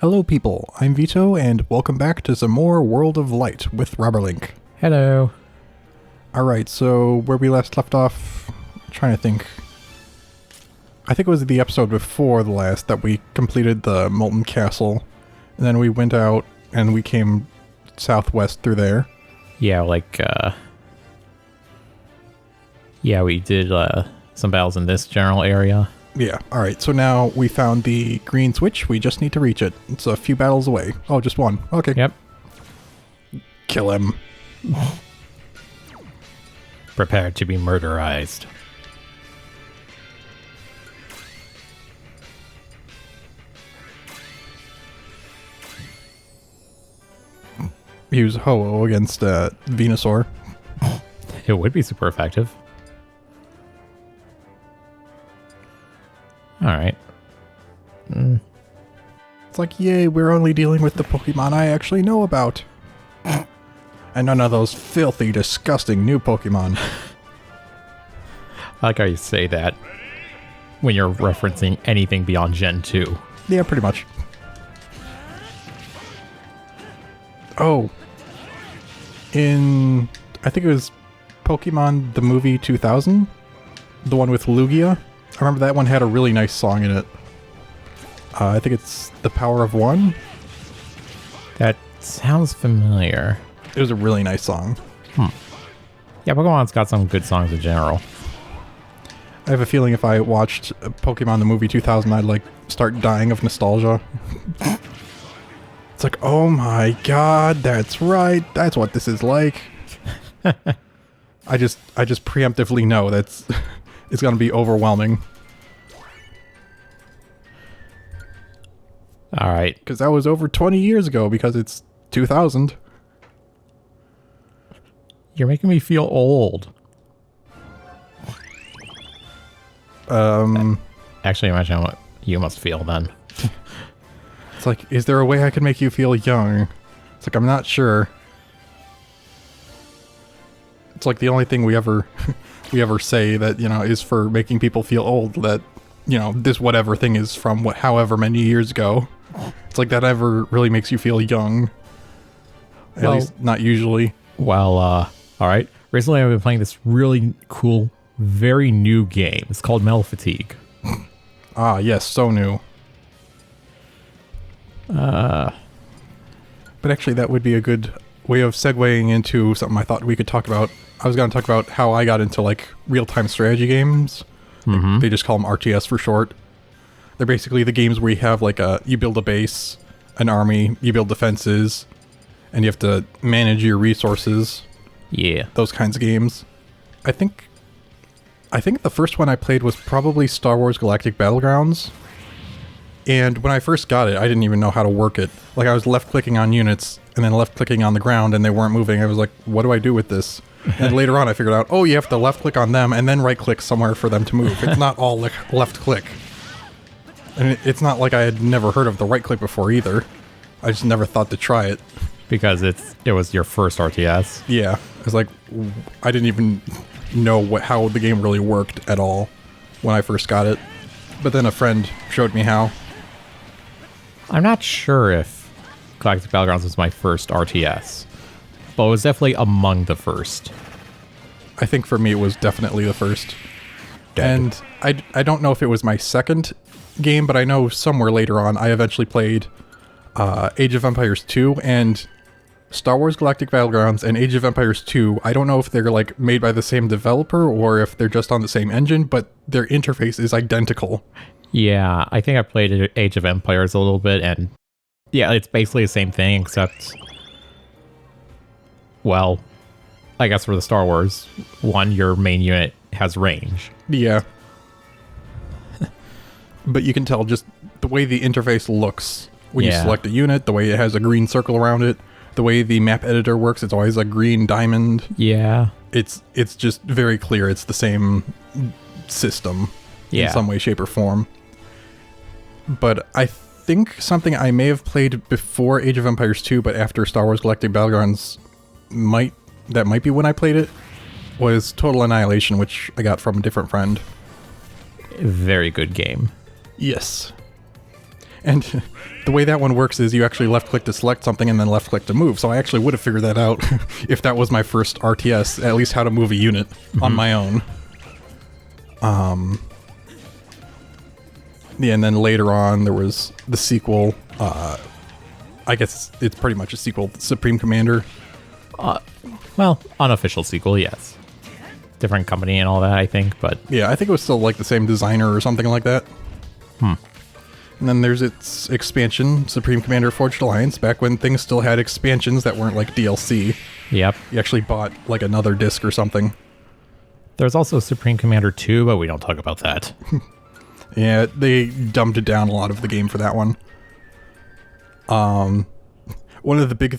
Hello people, I'm Vito, and welcome back to some more World of Light with Roberlink. Hello. Alright, so where we last left off, I'm trying to think. I think it was the episode before the last that we completed the Molten Castle, and then we went out and we came southwest through there. Yeah, we did some battles in this general area. Yeah, alright, so now we found the green switch, we just need to reach it. It's a few battles away. Oh, just one. Okay. Yep. Kill him. Prepare to be murderized. Use Ho-Oh against Venusaur. It would be super effective. Alright. It's like, yay, we're only dealing with the Pokemon I actually know about. And none of those filthy, disgusting new Pokemon. I like how you say that when you're referencing anything beyond Gen 2. Yeah, pretty much. Oh. I think it was Pokemon the movie 2000? The one with Lugia? I remember that one had a really nice song in it. I think it's The Power of One? That sounds familiar. It was a really nice song. Yeah, Pokemon's got some good songs in general. I have a feeling if I watched Pokemon the movie 2000, I'd start dying of nostalgia. It's like, oh my god, that's right. That's what this is like. I just preemptively know that's it's going to be overwhelming. All right. Because that was over 20 years ago because it's 2000. You're making me feel old. Actually, imagine what you must feel then. It's like, is there a way I can make you feel young? It's like, I'm not sure. It's like the only thing we ever say that, is for making people feel old, that, this whatever thing is from however many years ago. It's like that ever really makes you feel young. At least not usually. Well, all right. Recently I've been playing this really cool, very new game. It's called Metal Fatigue. Ah, yes, so new. But actually that would be a good way of segueing into something I thought we could talk about. I was going to talk about how I got into real-time strategy games. Mm-hmm. They just call them RTS for short. They're basically the games where you have you build a base, an army, you build defenses, and you have to manage your resources. Yeah. Those kinds of games. I think the first one I played was probably Star Wars Galactic Battlegrounds. And when I first got it, I didn't even know how to work it. I was left-clicking on units, and then left-clicking on the ground, and they weren't moving. I was like, what do I do with this? And later on, I figured out, you have to left-click on them, and then right-click somewhere for them to move. It's not all left-click. And it's not like I had never heard of the right-click before, either. I just never thought to try it. Because it was your first RTS. Yeah. It's like, I didn't even know how the game really worked at all when I first got it. But then a friend showed me how. I'm not sure if Galactic Battlegrounds was my first RTS, but it was definitely among the first. I think for me it was definitely the first. Dead. And I don't know if it was my second game, but I know somewhere later on I eventually played Age of Empires 2 and Star Wars Galactic Battlegrounds and Age of Empires 2. I don't know if they're made by the same developer or if they're just on the same engine, but their interface is identical. Yeah, I think I played Age of Empires a little bit, and yeah, it's basically the same thing, except, well, I guess for the Star Wars one, your main unit has range. Yeah. But you can tell just the way the interface looks when you select a unit, the way it has a green circle around it, the way the map editor works, it's always a green diamond. Yeah. It's just very clear it's the same system in some way, shape, or form. But I think something I may have played before Age of Empires 2, but after Star Wars Galactic Battlegrounds might be when I played it, was Total Annihilation, which I got from a different friend. Very good game. Yes. And the way that one works is you actually left-click to select something and then left-click to move. So I actually would have figured that out if that was my first RTS, at least how to move a unit on my own. Yeah, and then later on there was the sequel. I guess it's pretty much a sequel, Supreme Commander. Well, unofficial sequel, yes. Different company and all that, I think, but... Yeah, I think it was still like the same designer or something like that. And then there's its expansion, Supreme Commander Forged Alliance, back when things still had expansions that weren't like DLC. Yep. You actually bought like another disc or something. There's also Supreme Commander 2, but we don't talk about that. Yeah, they dumbed it down a lot of the game for that one. One of the big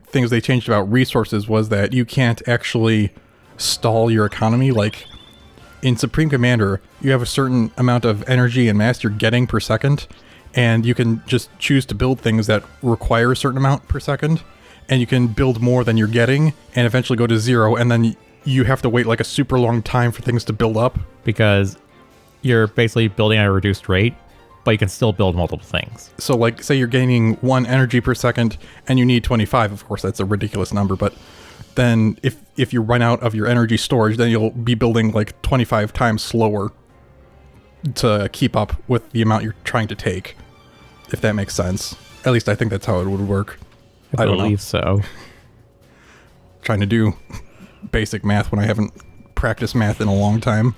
things they changed about resources was that you can't actually stall your economy. Like in Supreme Commander, you have a certain amount of energy and mass you're getting per second, and you can just choose to build things that require a certain amount per second, and you can build more than you're getting and eventually go to zero, and then you have to wait like a super long time for things to build up. Because you're basically building at a reduced rate, but you can still build multiple things. So like, say you're gaining 1 energy per second and you need 25, of course that's a ridiculous number, but then if you run out of your energy storage, then you'll be building like 25 times slower to keep up with the amount you're trying to take, if that makes sense. At least I think that's how it would work. I believe so. Trying to do basic math when I haven't practiced math in a long time.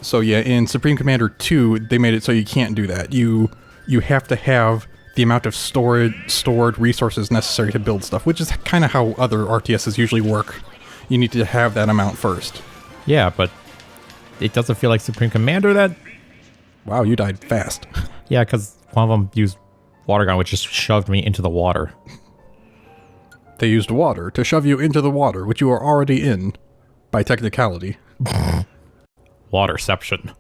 So yeah, in Supreme Commander 2, they made it so you can't do that. You have to have the amount of stored resources necessary to build stuff, which is kind of how other RTSs usually work. You need to have that amount first. Yeah, but it doesn't feel like Supreme Commander that... Wow, you died fast. Yeah, because one of them used water gun, which just shoved me into the water. They used water to shove you into the water, which you are already in, by technicality. Waterception.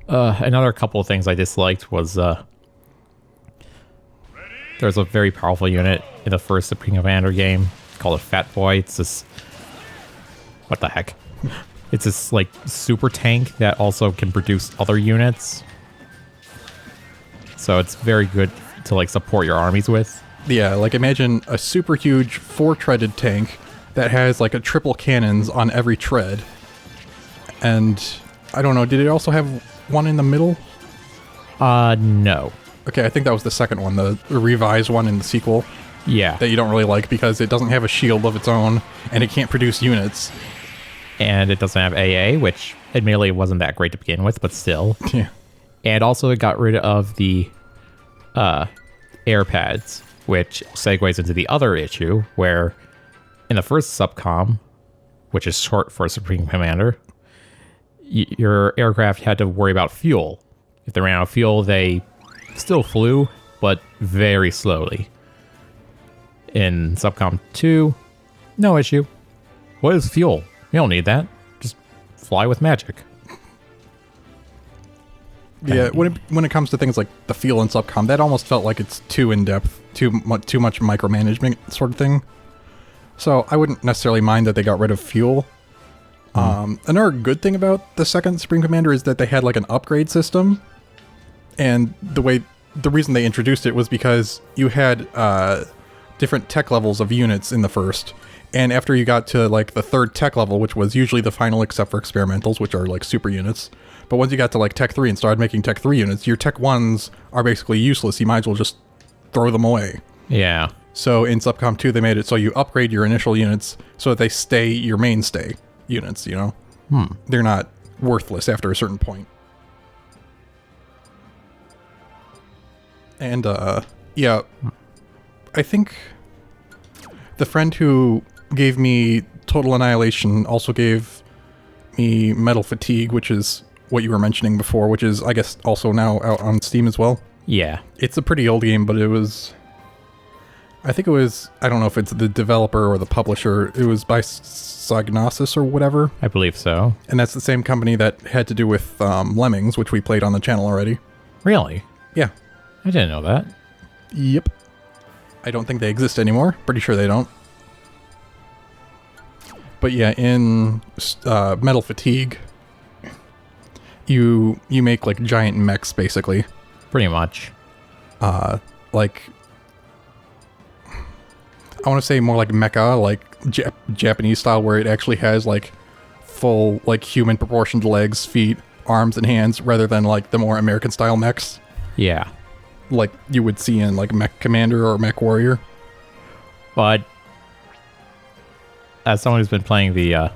Another couple of things I disliked was there's a very powerful unit in the first Supreme Commander game called a Fat Boy. It's this... What the heck? It's this, like, super tank that also can produce other units. So it's very good to, like, support your armies with. Yeah, like imagine a super huge 4-treaded tank that has like a triple cannons on every tread. And I don't know, did it also have one in the middle? No. Okay, I think that was the second one, the revised one in the sequel. Yeah. That you don't really like because it doesn't have a shield of its own and it can't produce units. And it doesn't have AA, which admittedly wasn't that great to begin with, but still. Yeah. And also it got rid of the air pads, which segues into the other issue where in the first subcom, which is short for Supreme Commander, your aircraft had to worry about fuel. If they ran out of fuel, they still flew, but very slowly. In subcom 2, no issue. What is fuel? You don't need that. Just fly with magic. Yeah, when it comes to things like the fuel in subcom, that almost felt like it's too in-depth, too much micromanagement sort of thing. So I wouldn't necessarily mind that they got rid of fuel. Another good thing about the second Supreme Commander is that they had like an upgrade system. And the reason they introduced it was because you had different tech levels of units in the first. And after you got to like the third tech level, which was usually the final except for experimentals, which are like super units. But once you got to like Tech 3 and started making Tech 3 units, your Tech 1s are basically useless. You might as well just throw them away. Yeah. So in Subcom 2, they made it so you upgrade your initial units so that they stay your mainstay units, you know? They're not worthless after a certain point. And, yeah, I think the friend who gave me Total Annihilation also gave me Metal Fatigue, which is what you were mentioning before, which is, I guess, also now out on Steam as well. Yeah. It's a pretty old game, but it was... I think it was... I don't know if it's the developer or the publisher. It was by Psygnosis or whatever. I believe so. And that's the same company that had to do with Lemmings, which we played on the channel already. Really? Yeah. I didn't know that. Yep. I don't think they exist anymore. Pretty sure they don't. But yeah, in Metal Fatigue, you make like giant mechs basically. Pretty much. Like I want to say more like mecha, like Japanese style, where it actually has like full like human proportioned legs, feet, arms, and hands, rather than like the more American style mechs, Yeah. like you would see in like Mech Commander or Mech Warrior. But as someone who's been playing the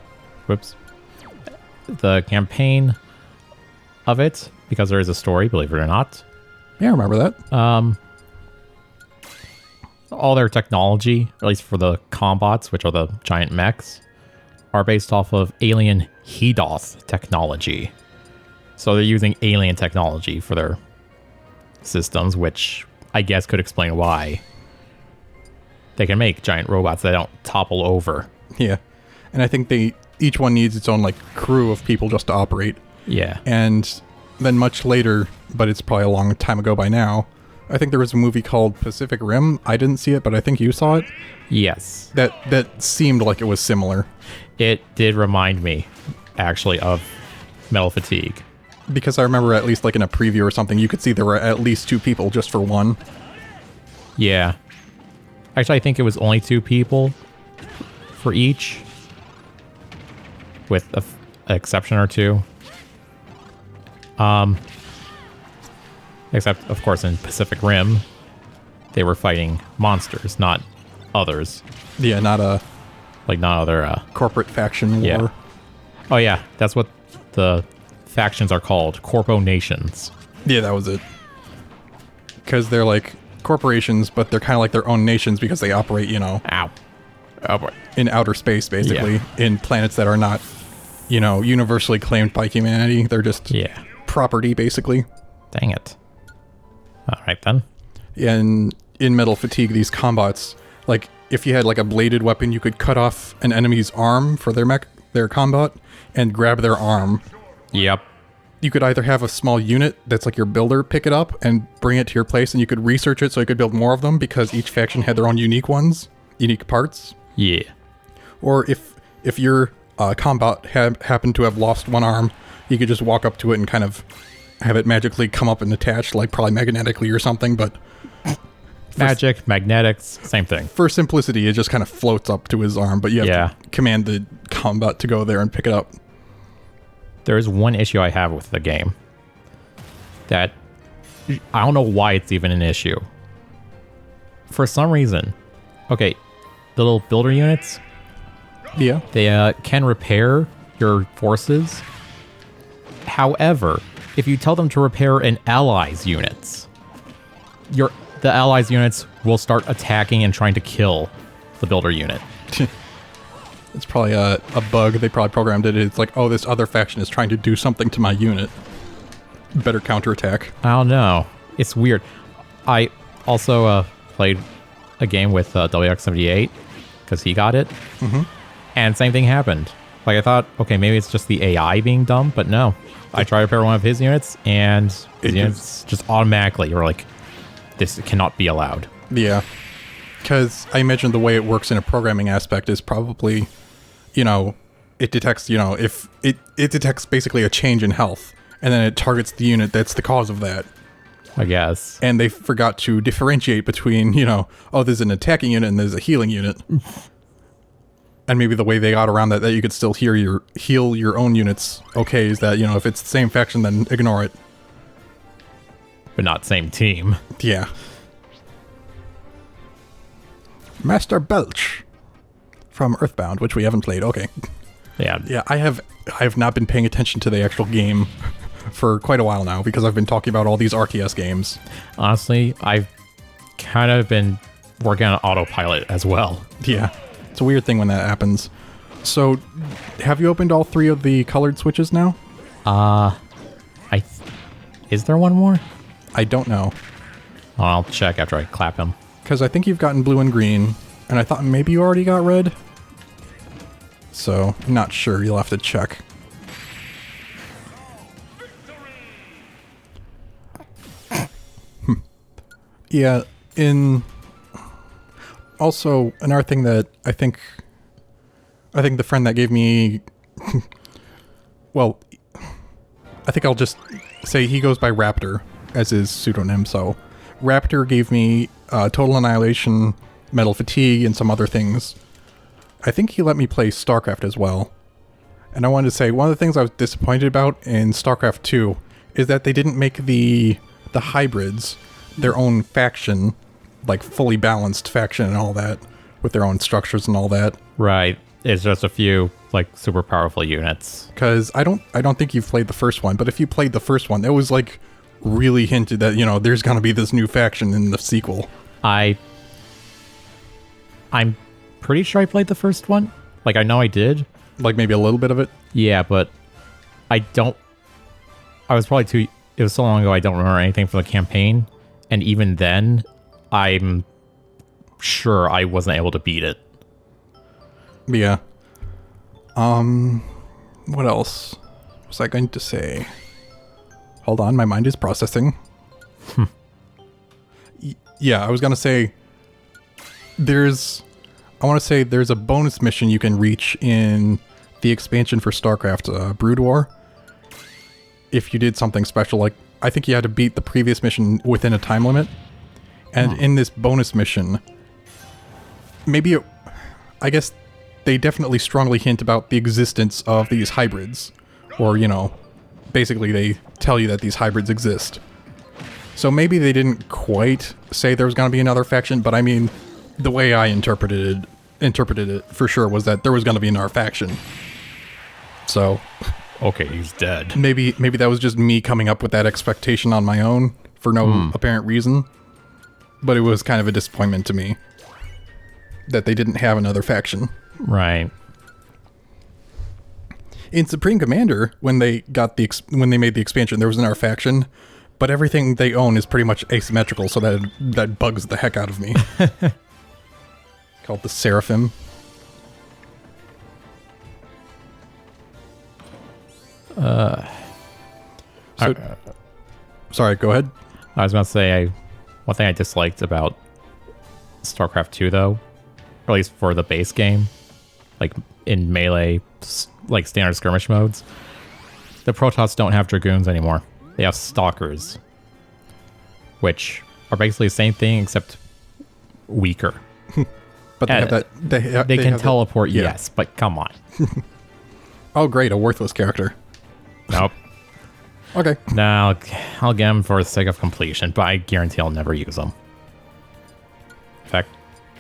the campaign of it, because there is a story, believe it or not, Yeah, I remember that. all their technology, at least for the combots, which are the giant mechs, are based off of alien Hedoth technology. So they're using alien technology for their systems, which I guess could explain why they can make giant robots that don't topple over. Yeah, and I think each one needs its own like crew of people just to operate. Yeah. And then much later, but it's probably a long time ago by now, I think there was a movie called Pacific Rim. I didn't see it, but I think you saw it. Yes. That seemed like it was similar. It did remind me, actually, of Metal Fatigue. Because I remember at least like in a preview or something, you could see there were at least 2 people just for one. Yeah. Actually, I think it was only 2 people for each, with an exception or 2. Except, of course, in Pacific Rim, they were fighting monsters, not others. Yeah, not a Not other... corporate faction war. Yeah. Oh, yeah. That's what the factions are called. Corpo Nations. Yeah, that was it. Because they're like corporations, but they're kind of like their own nations because they operate, Ow. Oh, boy. in outer space, basically, in planets that are not, universally claimed by humanity. They're just Yeah. property, basically. Dang it. All right, then. In Metal Fatigue, these combats, like, if you had like a bladed weapon, you could cut off an enemy's arm for their combat and grab their arm. Yep. You could either have a small unit that's like your builder pick it up and bring it to your place, and you could research it so you could build more of them because each faction had their own unique parts. Yeah. Or if your combat happened to have lost one arm, you could just walk up to it and kind of have it magically come up and attach, like probably magnetically or something, but... Magic, magnetics, same thing. For simplicity, it just kind of floats up to his arm, but you have to command the combat to go there and pick it up. There is one issue I have with the game that I don't know why it's even an issue. For some reason, okay, the little builder units, Yeah. they can repair your forces. However, if you tell them to repair an ally's units, the allies' units will start attacking and trying to kill the builder unit. It's probably a bug. They probably programmed it. It's like, oh, this other faction is trying to do something to my unit. Better counterattack. I don't know. It's weird. I also played a game with WX78 because he got it. Mm-hmm. And same thing happened. Like, I thought, okay, maybe it's just the AI being dumb, but no. I tried to repair one of his units, and his units just automatically were like, this cannot be allowed. Yeah. Because I imagine the way it works in a programming aspect is probably, it detects, if it detects basically a change in health, and then it targets the unit that's the cause of that. I guess. And they forgot to differentiate between, there's an attacking unit and there's a healing unit. And maybe the way they got around that you could still heal your own units okay is that, if it's the same faction, then ignore it. But not same team. Yeah. Master Belch from Earthbound, which we haven't played. Okay. Yeah. Yeah, I have not been paying attention to the actual game for quite a while now because I've been talking about all these RTS games. Honestly, I've kind of been working on autopilot as well. Yeah. It's a weird thing when that happens. So, have you opened all 3 of the colored switches now? Is there one more? I don't know. Oh, I'll check after I clap him. Because I think you've gotten blue and green, and I thought maybe you already got red. So, not sure. You'll have to check. Yeah, also, another thing that I think the friend that gave me, well, I think I'll just say he goes by Raptor as his pseudonym. So Raptor gave me Total Annihilation, Metal Fatigue, and some other things. I think he let me play StarCraft as well. And I wanted to say, one of the things I was disappointed about in StarCraft 2 is that they didn't make the hybrids their own faction, like fully balanced faction and all that, with their own structures and all that. Right. It's just a few like super powerful units. Because I don't think you've played the first one, but if you played the first one, it was like really hinted that, there's gonna be this new faction in the sequel. I'm pretty sure I played the first one. Like I know I did. Like maybe a little bit of it. Yeah, but I was probably it was so long ago I don't remember anything from the campaign. And even then, I'm sure I wasn't able to beat it. Yeah. What else was I going to say? Hold on, my mind is processing. Yeah, I was gonna say there's a bonus mission you can reach in the expansion for StarCraft, Brood War. If you did something special, like I think you had to beat the previous mission within a time limit. And in this bonus mission, I guess they definitely strongly hint about the existence of these hybrids. Or, basically they tell you that these hybrids exist. So maybe they didn't quite say there was going to be another faction, but I mean, the way I interpreted it for sure was that there was going to be another faction. So... Okay, he's dead. Maybe that was just me coming up with that expectation on my own for no apparent reason. But it was kind of a disappointment to me that they didn't have another faction. Right. In Supreme Commander, when they made the expansion, there was another faction, but everything they own is pretty much asymmetrical, so that bugs the heck out of me. Called the Seraphim. Sorry, go ahead. I was going to say, one thing I disliked about StarCraft 2, though, or at least for the base game, like in melee, like standard skirmish modes, the Protoss don't have Dragoons anymore. They have Stalkers, which are basically the same thing except weaker. But they have that. They can teleport, yeah. Yes, but come on. Oh, great, a worthless character. Nope. Okay. Nah, I'll get him for the sake of completion, but I guarantee I'll never use him. In fact,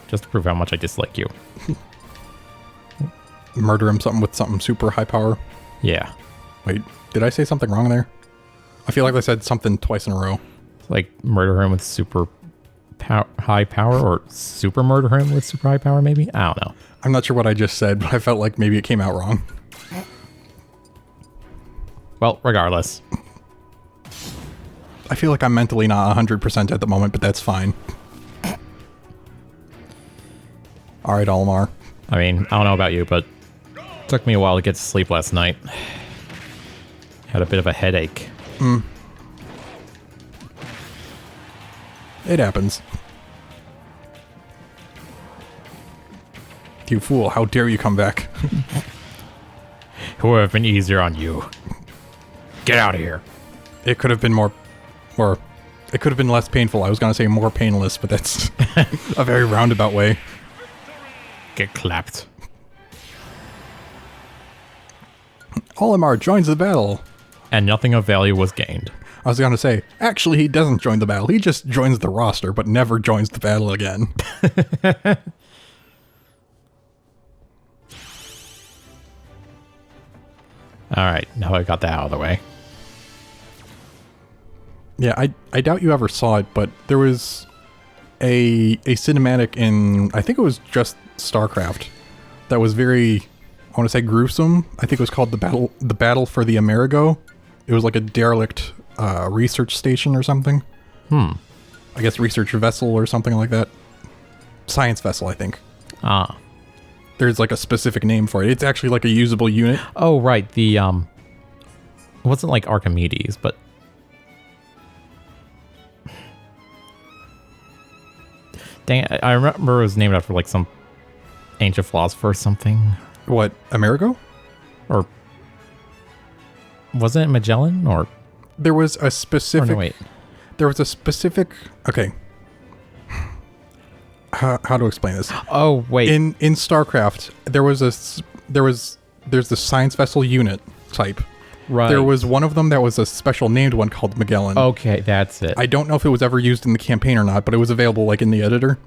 just to prove how much I dislike you. Murder him with something super high power. Yeah. Wait, did I say something wrong there? I feel like I said something twice in a row. Like murder him with super high power, or super murder him with super high power, maybe? I don't know. I'm not sure what I just said, but I felt like maybe it came out wrong. Well, regardless. I feel like I'm mentally not 100% at the moment, but that's fine. Alright, Almar. I mean, I don't know about you, but it took me a while to get to sleep last night. Had a bit of a headache. It happens. You fool, how dare you come back? It would have been easier on you. Get out of here. It could have been it could have been less painful. I was going to say more painless, but that's a very roundabout way. Get clapped. Olimar joins the battle. And nothing of value was gained. I was going to say, actually, he doesn't join the battle. He just joins the roster, but never joins the battle again. Alright, now I got that out of the way. Yeah, I doubt you ever saw it, but there was a cinematic in, I think it was just StarCraft, that was very, I want to say gruesome. I think it was called the Battle for the Amerigo. It was like a derelict research station or something. I guess research vessel or something like that. Science vessel, I think. Ah. There's like a specific name for it. It's actually like a usable unit. Oh, right. The, it wasn't like Archimedes, but... Dang it, I remember it was named after like some ancient philosopher or something. What, Amerigo? Or Wasn't it Magellan or? There was a specific. Oh, no, wait. There was a specific. Okay. How to explain this? Oh wait. In StarCraft, there's the science vessel unit type. Right. There was one of them that was a special named one called Magellan. Okay, that's it. I don't know if it was ever used in the campaign or not, but it was available like in the editor.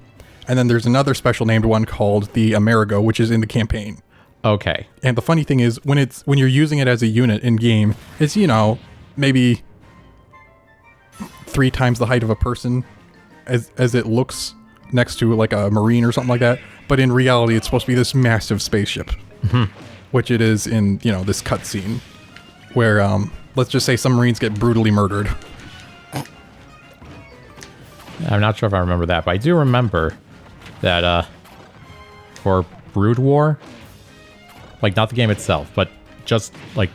And then there's another special named one called the Amerigo, which is in the campaign. Okay. And the funny thing is, when you're using it as a unit in game, it's maybe 3 times the height of a person, as it looks next to like a marine or something like that. But in reality, it's supposed to be this massive spaceship, which it is in this cutscene, where let's just say some marines get brutally murdered. I'm not sure if I remember that, but I do remember that for Brood War, like not the game itself, but just like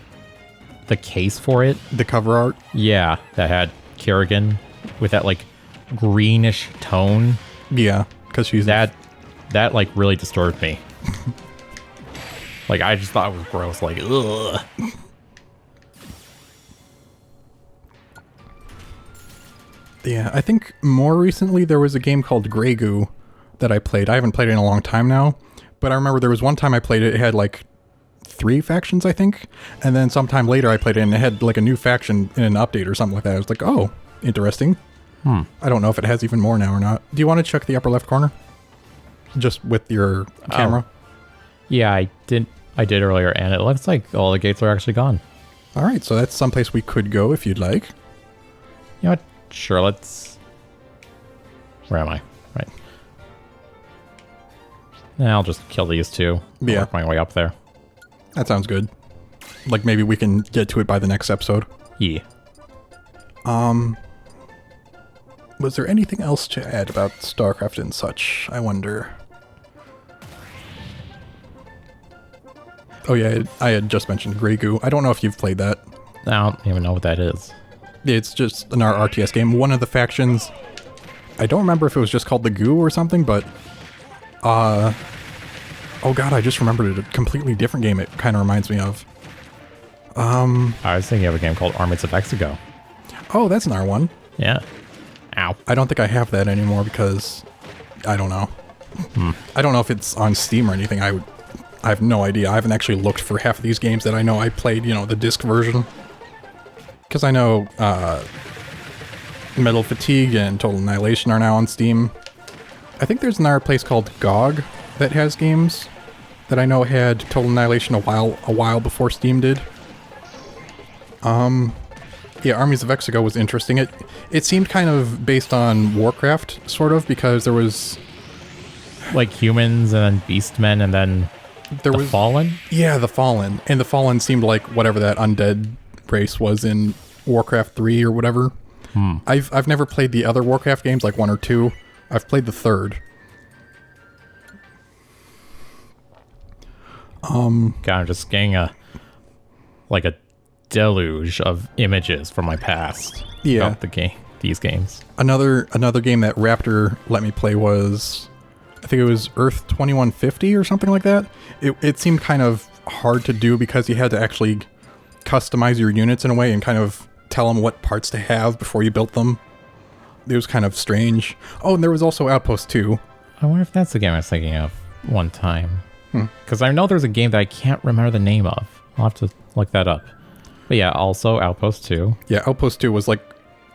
the case for it. The cover art? Yeah, that had Kerrigan with that like greenish tone. Yeah, because she's... That like really disturbed me. Like I just thought it was gross, like ugh. Yeah, I think more recently there was a game called Grey Goo that I played. I haven't played it in a long time now, but I remember there was one time I played it, it had like 3 factions, I think, and then sometime later I played it and it had like a new faction in an update or something like that. I was like, oh, interesting. I don't know if it has even more now or not. Do you want to check the upper left corner? Just with your camera? Yeah, I did earlier, and it looks like all the gates are actually gone. All right, so that's someplace we could go if you'd like. You know what? Sure, let's... Where am I? Right. Nah, I'll just kill these 2. Yeah. Work my way up there. That sounds good. Like maybe we can get to it by the next episode. Yeah. Was there anything else to add about StarCraft and such? I wonder. Oh yeah, I had just mentioned Grey Goo. I don't know if you've played that. I don't even know what that is. It's just an RTS game. One of the factions, I don't remember if it was just called the Goo or something, but oh god, I just remembered a completely different game it kind of reminds me of. I was thinking of a game called Armies of Exego. Oh, that's another one. Yeah. Ow. I don't think I have that anymore because I don't know. I don't know if it's on Steam or anything. I have no idea. I haven't actually looked for half of these games that I know I played, the disc version. Because I know Metal Fatigue and Total Annihilation are now on Steam. I think there's another place called GOG that has games that I know had Total Annihilation a while before Steam did. Yeah, Armies of Exego was interesting. It seemed kind of based on Warcraft, sort of, because there was... Like humans and then beastmen and then the Fallen? Yeah, the Fallen. And the Fallen seemed like whatever that undead race was in Warcraft 3 or whatever. I've never played the other Warcraft games, like 1 or 2. I've played the 3rd. God, I'm just getting a deluge of images from my past. Yeah. About these games. Another game that Raptor let me play was, I think it was Earth 2150 or something like that. It seemed kind of hard to do because you had to actually customize your units in a way and kind of tell them what parts to have before you built them. It was kind of strange. Oh, and there was also Outpost 2. I wonder if that's the game I was thinking of one time. Because I know there's a game that I can't remember the name of. I'll have to look that up. But yeah, also Outpost 2. Yeah, Outpost 2 was like,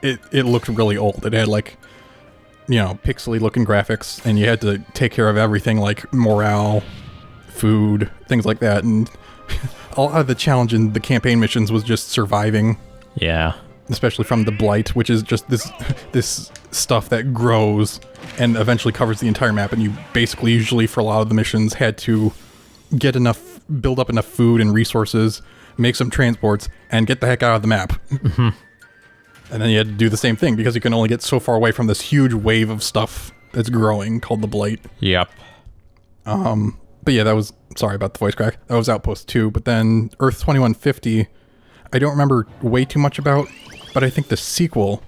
it looked really old. It had like, pixely looking graphics, and you had to take care of everything like morale, food, things like that. And a lot of the challenge in the campaign missions was just surviving. Yeah. Especially from the Blight, which is just this stuff that grows and eventually covers the entire map. And you basically usually for a lot of the missions had to build up enough food and resources, make some transports, and get the heck out of the map. And then you had to do the same thing because you can only get so far away from this huge wave of stuff that's growing called the Blight. Yep. But yeah, sorry about the voice crack. That was Outpost 2. But then Earth 2150, I don't remember way too much about, but I think the sequel,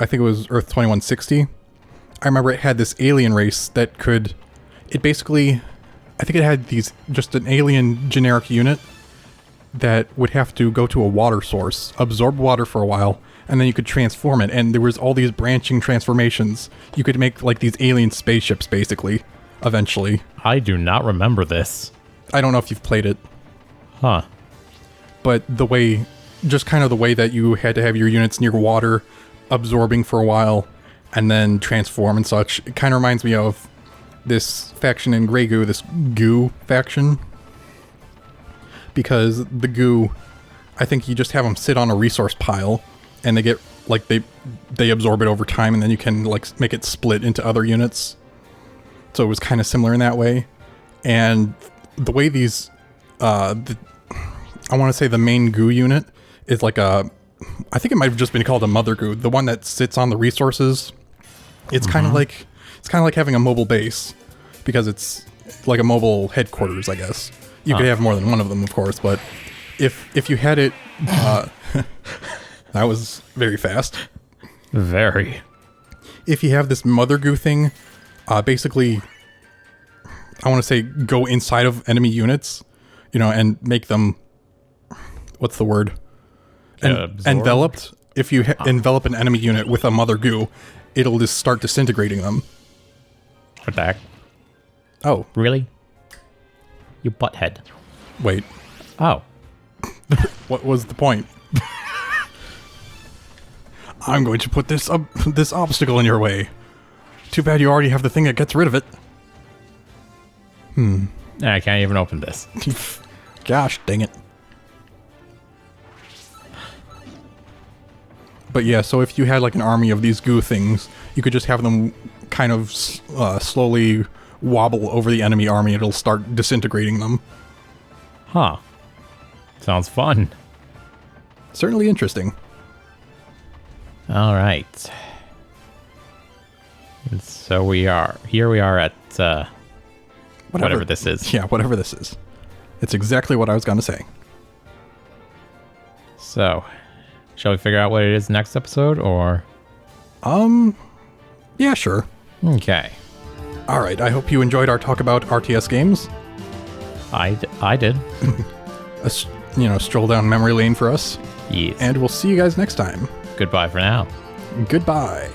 I think it was Earth 2160. I remember it had this alien race that I think it had just an alien generic unit, that would have to go to a water source, absorb water for a while, and then you could transform it. And there was all these branching transformations. You could make like these alien spaceships, basically, eventually. I do not remember this. I don't know if you've played it. Huh. But the way, just kind of the way that you had to have your units near water, absorbing for a while, and then transform and such, it kind of reminds me of this faction in Grey Goo, this goo faction. Because the goo, I think you just have them sit on a resource pile, and they get, like, they absorb it over time, and then you can, like, make it split into other units. So it was kind of similar in that way. And the way these, I want to say the main goo unit is like a, I think it might have just been called a mother goo, the one that sits on the resources. It's kind of like, having a mobile base, because it's like a mobile headquarters, I guess. You could have more than one of them, of course, but if you had it, that was very fast. Very. If you have this mother goo thing, basically, I want to say go inside of enemy units, and make them, what's the word? Enveloped. If you envelop an enemy unit with a mother goo, it'll just start disintegrating them. What the heck? Oh. Really? You butthead. Wait. Oh. What was the point? I'm going to put this obstacle in your way. Too bad you already have the thing that gets rid of it. I can't even open this. Gosh, dang it. But yeah, so if you had like an army of these goo things, you could just have them kind of slowly wobble over the enemy army. It'll start disintegrating them. Huh. Sounds fun. Certainly interesting. All right. And so here we are at whatever this is. Yeah, whatever this is. It's exactly what I was going to say. So, shall we figure out what it is next episode, or? Yeah, sure. Okay. All right, I hope you enjoyed our talk about RTS games. I did. Stroll down memory lane for us. Yes. And we'll see you guys next time. Goodbye for now. Goodbye.